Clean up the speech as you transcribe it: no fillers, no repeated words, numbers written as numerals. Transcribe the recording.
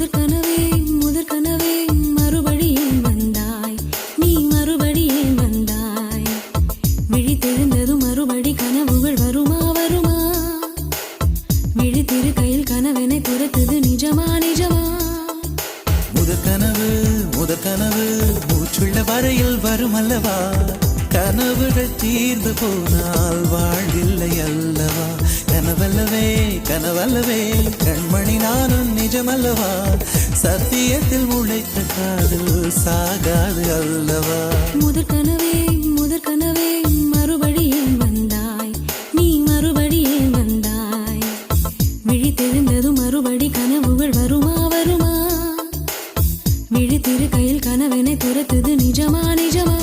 முதற்கனவே மறுபடியும் வந்தாய், நீ மறுபடியும் வந்தாய். விழித்தெழுந்ததும் மறுபடி கனவுகள் வருமா வருமா? விழித்திருக்கையில் கனவெனை துரத்துது நிஜமா நிஜமா? முதற்கனவு மூச்சுள்ள வரையில் வரும் அல்லவா? கனவுகள் தீர்ந்து போனால் வாழ்வில்லை அல்லவா? கனவல்லவே கண்மணி நானும் நிஜமல்லவா? சத்தியத்தில் முளைத்த காதல் சாகாது அல்லவா? முதற்கனவே மறுபடியும் வந்தாய், நீ மறுபடியும் வந்தாய். விழித்தெழுந்ததும் மறுபடி கனவுகள் வருமா வருமா? விழித்திருக்கையில் கனவெனை துரத்துது நிஜமா நிஜமா?